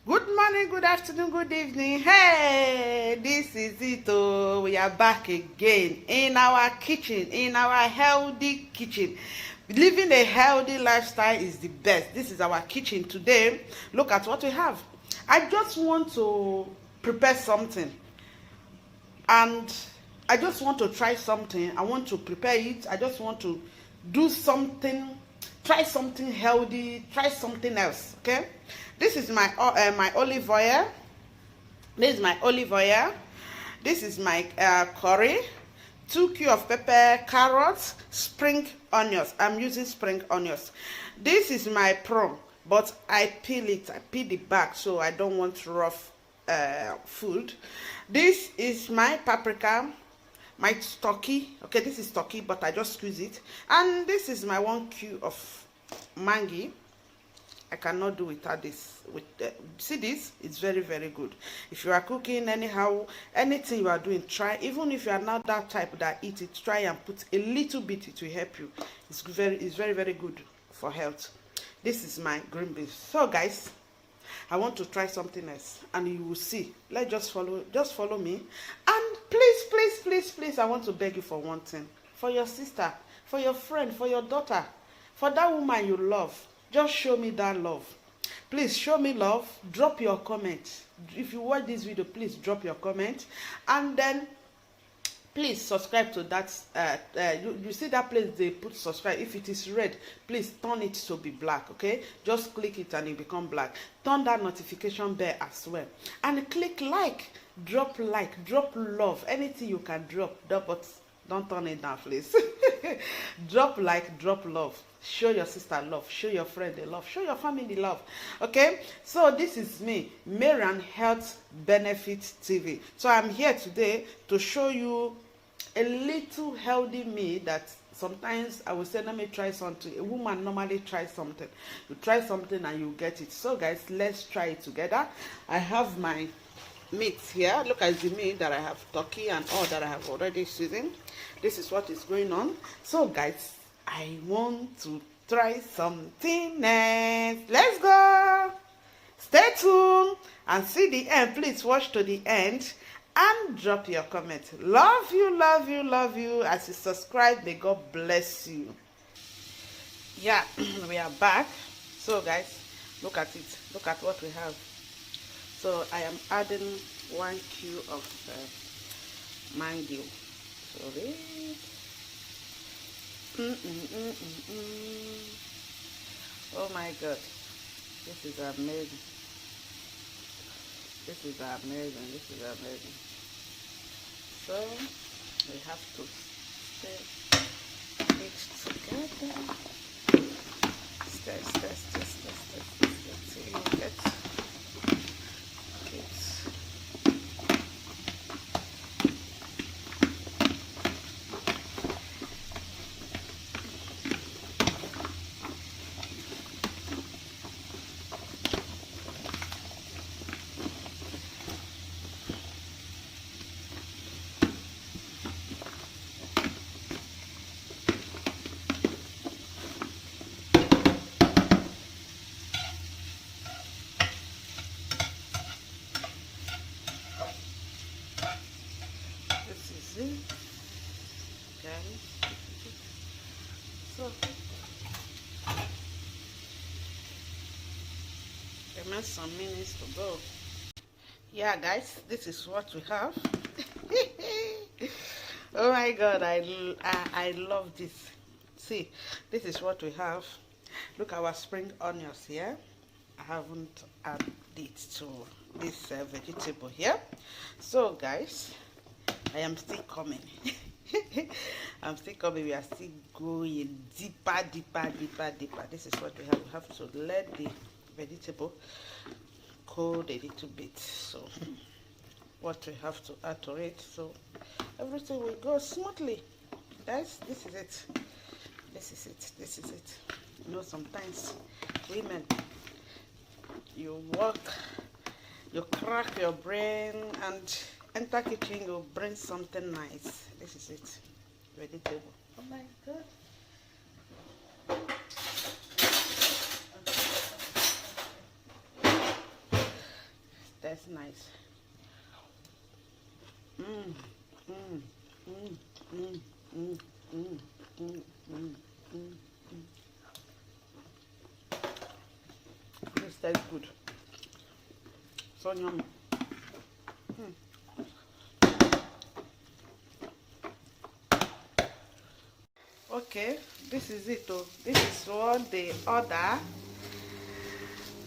Good morning, good afternoon, good evening. Hey, this is it. Oh, we are back again in our kitchen, in our healthy kitchen. Living a healthy lifestyle is the best. This is our kitchen today. Look at what we have. I just want to prepare something, and I just want to try something. I want to prepare it. I just want to do something, try something healthy, try something else. Okay, this is my olive oil. This is my olive oil. This is my curry, 2 cubes of pepper, carrots, spring onions. I'm using spring onions. This is my prawn, but I peel it. I peel the back, so I don't want rough food. This is my paprika, my turkey. Okay, this is turkey, but I just squeeze it. And this is my 1 cube of mangi. I cannot do without this. See this? It's very, very good. If you are cooking anyhow, anything you are doing, try. Even if you are not that type that eat it, try and put a little bit. It will help you. It's very, very good for health. This is my green beans. So guys, I want to try something else, and you will see. Let's just follow me. And please, I want to beg you for one thing. For your sister, for your friend, for your daughter, for that woman you love. Just show me that love. Please show me love. Drop your comment. If you watch this video, please drop your comment. And then please subscribe to that. You see that place they put subscribe. If it is red, please turn it to be black. Okay, just click it and it become black. Turn that notification bell as well, and click like, drop love, anything you can drop, but don't turn it down, please. Drop like, drop love. Show your sister love, show your friend the love, show your family love. Okay, so this is me, Marian Health Benefit TV. So I'm here today to show you a little healthy meal that sometimes I will say, let me try something. A woman normally tries something. You try something and you get it. So guys, let's try it together. I have my meat here. Look at the meat that I have, turkey and all that I have already seasoned. This is what is going on. So guys, I want to try something else. Let's go. Stay tuned and see the end. Please watch to the end and drop your comment. Love you. As you subscribe, may God bless you. Yeah, we are back. So guys, look at it. Look at what we have. So I am adding 1 cube of mango. Sorry. Oh my God, this is amazing. This is amazing. So we have to stir it together. Stir till you get it. Okay. So remains some minutes to go. Yeah guys, this is what we have. Oh my God, I love this. See, this is what we have. Look at our spring onions here. I haven't added it to this vegetable here. So guys, I am still coming. I'm still coming. We are still going deeper. This is what we have. We have to let the vegetable cold a little bit. So what we have to add to it, so everything will go smoothly. Guys, this is it. You know, sometimes women, you work, you crack your brain and enter kitchen, you bring something nice. This is it. Vegetable. Oh my God. That's nice. Mm, mm, mm, mm, mm, mm, mm, mm, mm. This tastes good. So yummy. Okay, this is it. Oh, this is what they order,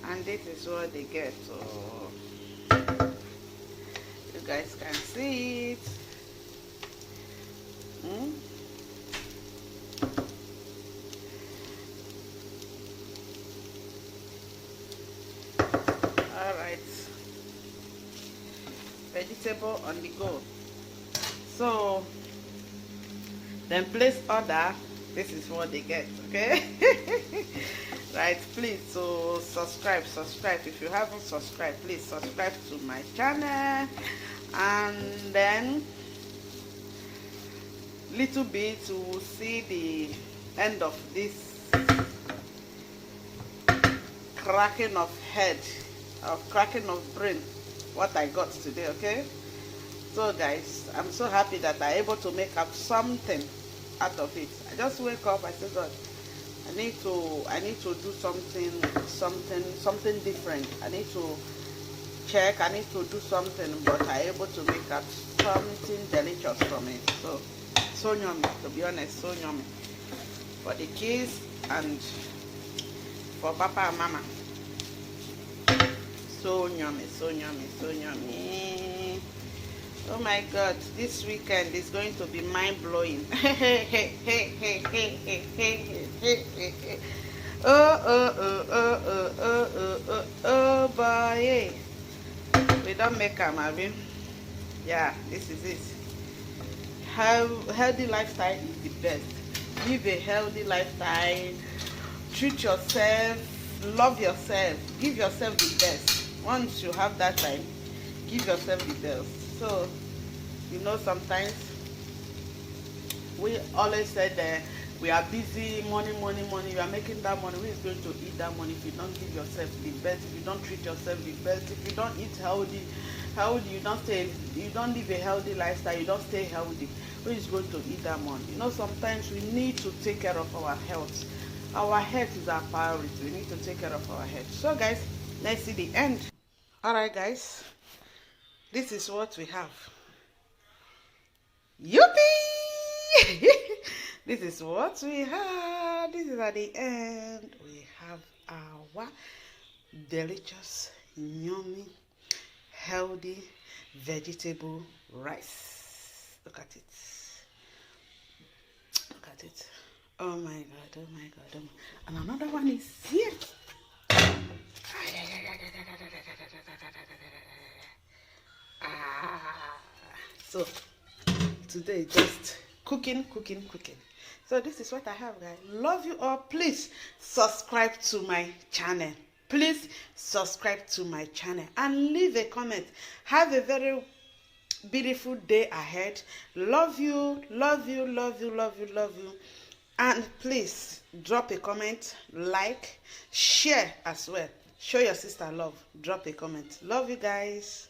and this is what they get. So you guys can see it. Mm? All right, vegetable on the go. So then place order. This is what they get. Okay. Right, please, so subscribe if you haven't subscribed. Please subscribe to my channel, and then little bit we will see the end of this cracking of head, of cracking of brain, what I got today. Okay, so guys, I'm so happy that I'm able to make up something out of it. I just wake up, I say, God, I need to do something different. I need to check, I need to do something, but I'm able to make up something delicious from it. So yummy, to be honest, so yummy for the kids and for Papa and Mama. So yummy, so yummy, so yummy. Oh my God, this weekend is going to be mind-blowing. Oh boy. We don't make them, Abby. Yeah, this is it. Healthy lifestyle is the best. Live a healthy lifestyle. Treat yourself. Love yourself. Give yourself the best. Once you have that time, give yourself the best. So, you know, sometimes we always said that we are busy, money. You are making that money. Who is going to eat that money if you don't give yourself the best? If you don't treat yourself the best? If you don't eat healthy, you don't live a healthy lifestyle. You don't stay healthy. Who is going to eat that money? You know, sometimes we need to take care of our health. Our health is our priority. We need to take care of our health. So, guys, let's see the end. All right, guys. This is what we have. Yuppie! This is what we have. This is at the end. We have our delicious, yummy, healthy vegetable rice. Look at it. Look at it. Oh my God, oh my God. Oh my. And another one is here. So today just cooking. So this is what I have, guys. Love you all. Please subscribe to my channel. Please subscribe to my channel and leave a comment. Have a very beautiful day ahead. Love you. And please drop a comment, like, share as well. Show your sister love. Drop a comment. Love you guys.